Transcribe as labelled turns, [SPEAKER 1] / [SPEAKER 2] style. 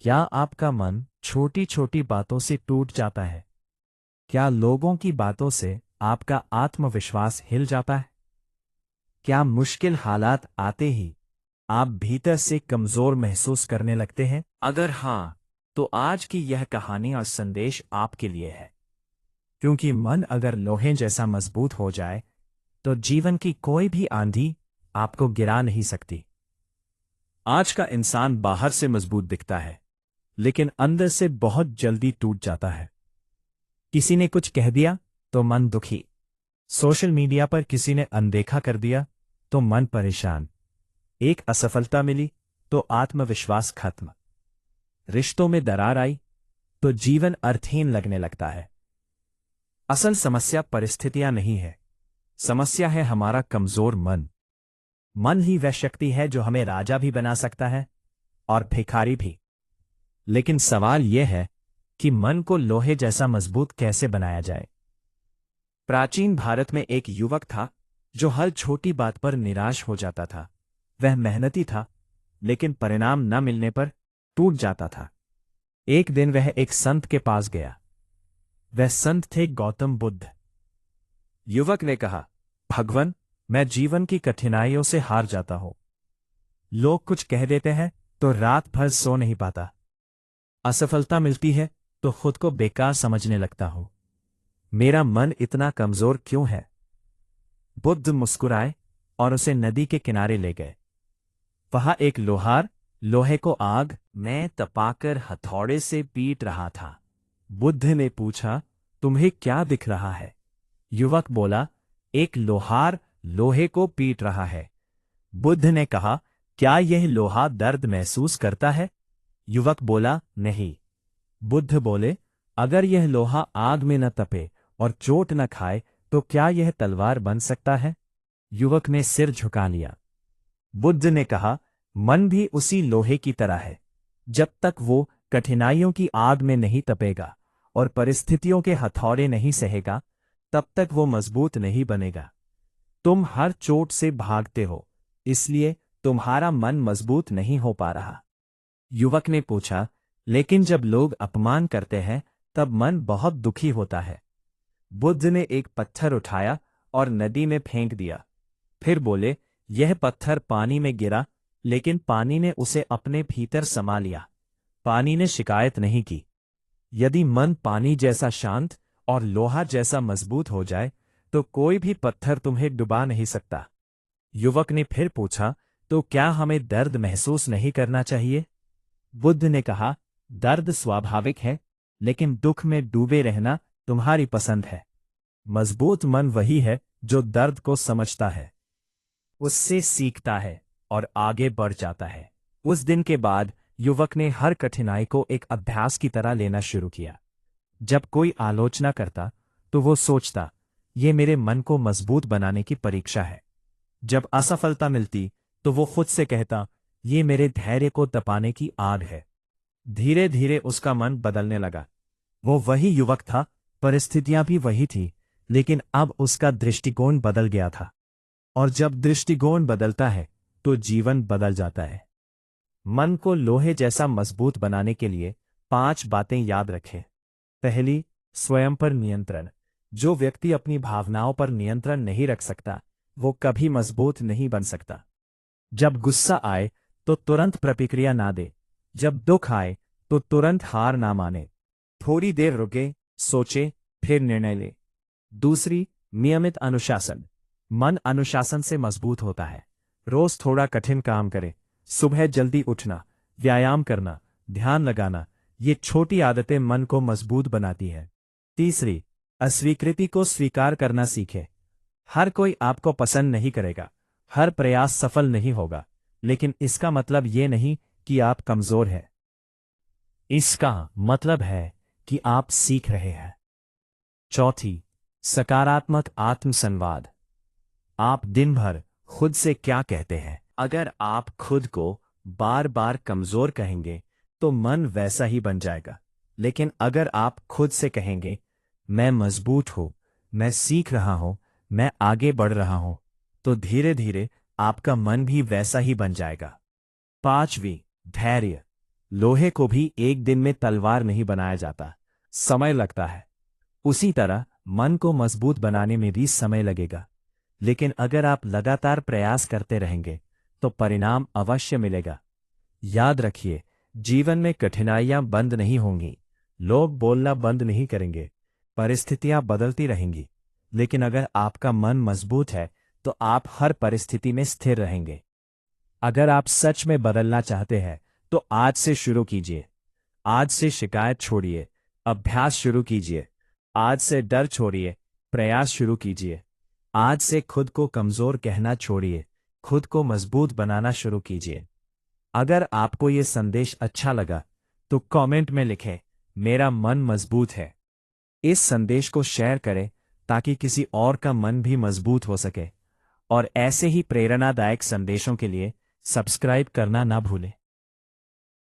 [SPEAKER 1] क्या आपका मन छोटी छोटी बातों से टूट जाता है? क्या लोगों की बातों से आपका आत्मविश्वास हिल जाता है? क्या मुश्किल हालात आते ही आप भीतर से कमजोर महसूस करने लगते हैं? अगर हाँ, तो आज की यह कहानी और संदेश आपके लिए है। क्योंकि मन अगर लोहे जैसा मजबूत हो जाए, तो जीवन की कोई भी आंधी आपको गिरा नहीं सकती। आज का इंसान बाहर से मजबूत दिखता है, लेकिन अंदर से बहुत जल्दी टूट जाता है। किसी ने कुछ कह दिया तो मन दुखी। सोशल मीडिया पर किसी ने अनदेखा कर दिया तो मन परेशान। एक असफलता मिली तो आत्मविश्वास खत्म। रिश्तों में दरार आई तो जीवन अर्थहीन लगने लगता है। असल समस्या परिस्थितियां नहीं है, समस्या है हमारा कमजोर मन। मन ही वह शक्ति है जो हमें राजा भी बना सकता है और भिखारी भी। लेकिन सवाल यह है कि मन को लोहे जैसा मजबूत कैसे बनाया जाए। प्राचीन भारत में एक युवक था जो हर छोटी बात पर निराश हो जाता था। वह मेहनती था, लेकिन परिणाम न मिलने पर टूट जाता था। एक दिन वह एक संत के पास गया। वह संत थे गौतम बुद्ध। युवक ने कहा, भगवान, मैं जीवन की कठिनाइयों से हार जाता हूं। लोग कुछ कह देते हैं तो रात भर सो नहीं पाता। असफलता मिलती है तो खुद को बेकार समझने लगता हूं। मेरा मन इतना कमजोर क्यों है? बुद्ध मुस्कुराए और उसे नदी के किनारे ले गए। वहां एक लोहार लोहे को आग में तपाकर हथौड़े से पीट रहा था। बुद्ध ने पूछा, तुम्हें क्या दिख रहा है? युवक बोला, एक लोहार लोहे को पीट रहा है। बुद्ध ने कहा, क्या यह लोहा दर्द महसूस करता है? युवक बोला, नहीं। बुद्ध बोले, अगर यह लोहा आग में न तपे और चोट न खाए तो क्या यह तलवार बन सकता है? युवक ने सिर झुका लिया। बुद्ध ने कहा, मन भी उसी लोहे की तरह है। जब तक वो कठिनाइयों की आग में नहीं तपेगा और परिस्थितियों के हथौड़े नहीं सहेगा, तब तक वो मजबूत नहीं बनेगा। तुम हर चोट से भागते हो, इसलिए तुम्हारा मन मजबूत नहीं हो पा रहा। युवक ने पूछा, लेकिन जब लोग अपमान करते हैं तब मन बहुत दुखी होता है। बुद्ध ने एक पत्थर उठाया और नदी में फेंक दिया। फिर बोले, यह पत्थर पानी में गिरा, लेकिन पानी ने उसे अपने भीतर समा लिया। पानी ने शिकायत नहीं की। यदि मन पानी जैसा शांत और लोहा जैसा मजबूत हो जाए तो कोई भी पत्थर तुम्हें डुबा नहीं सकता। युवक ने फिर पूछा, तो क्या हमें दर्द महसूस नहीं करना चाहिए? बुद्ध ने कहा, दर्द स्वाभाविक है, लेकिन दुख में डूबे रहना तुम्हारी पसंद है। मजबूत मन वही है जो दर्द को समझता है, उससे सीखता है और आगे बढ़ जाता है। उस दिन के बाद युवक ने हर कठिनाई को एक अभ्यास की तरह लेना शुरू किया। जब कोई आलोचना करता तो वो सोचता, ये मेरे मन को मजबूत बनाने की परीक्षा है। जब असफलता मिलती तो वो खुद से कहता, ये मेरे धैर्य को तपाने की आग है। धीरे धीरे उसका मन बदलने लगा। वो वही युवक था, परिस्थितियां भी वही थी, लेकिन अब उसका दृष्टिकोण बदल गया था। और जब दृष्टिकोण बदलता है तो जीवन बदल जाता है। मन को लोहे जैसा मजबूत बनाने के लिए 5 बातें याद रखें। पहली, स्वयं पर नियंत्रण। जो व्यक्ति अपनी भावनाओं पर नियंत्रण नहीं रख सकता, वो कभी मजबूत नहीं बन सकता। जब गुस्सा आए तो तुरंत प्रतिक्रिया ना दे। जब दुख आए तो तुरंत हार ना माने। थोड़ी देर रुके, सोचे, फिर निर्णय ले। दूसरी, नियमित अनुशासन। मन अनुशासन से मजबूत होता है। रोज थोड़ा कठिन काम करे, सुबह जल्दी उठना, व्यायाम करना, ध्यान लगाना, ये छोटी आदतें मन को मजबूत बनाती है। तीसरी, अस्वीकृति को स्वीकार करना सीखे। हर कोई आपको पसंद नहीं करेगा, हर प्रयास सफल नहीं होगा, लेकिन इसका मतलब ये नहीं कि आप कमजोर हैं। इसका मतलब है कि आप सीख रहे हैं। चौथी, सकारात्मक आत्मसंवाद। आप दिन भर खुद से क्या कहते हैं? अगर आप खुद को बार बार कमजोर कहेंगे तो मन वैसा ही बन जाएगा। लेकिन अगर आप खुद से कहेंगे, मैं मजबूत हूं, मैं सीख रहा हूं, मैं आगे बढ़ रहा हूं, तो धीरे धीरे आपका मन भी वैसा ही बन जाएगा। पांचवी, धैर्य। लोहे को भी एक दिन में तलवार नहीं बनाया जाता, समय लगता है। उसी तरह मन को मजबूत बनाने में भी समय लगेगा, लेकिन अगर आप लगातार प्रयास करते रहेंगे तो परिणाम अवश्य मिलेगा। याद रखिए, जीवन में कठिनाइयां बंद नहीं होंगी, लोग बोलना बंद नहीं करेंगे, परिस्थितियां बदलती रहेंगी, लेकिन अगर आपका मन मजबूत है तो आप हर परिस्थिति में स्थिर रहेंगे। अगर आप सच में बदलना चाहते हैं तो आज से शुरू कीजिए। आज से शिकायत छोड़िए, अभ्यास शुरू कीजिए। आज से डर छोड़िए, प्रयास शुरू कीजिए। आज से खुद को कमजोर कहना छोड़िए, खुद को मजबूत बनाना शुरू कीजिए। अगर आपको ये संदेश अच्छा लगा तो कमेंट में लिखें, मेरा मन मजबूत है। इस संदेश को शेयर करें ताकि किसी और का मन भी मजबूत हो सके। और ऐसे ही प्रेरणादायक संदेशों के लिए सब्सक्राइब करना ना भूलें।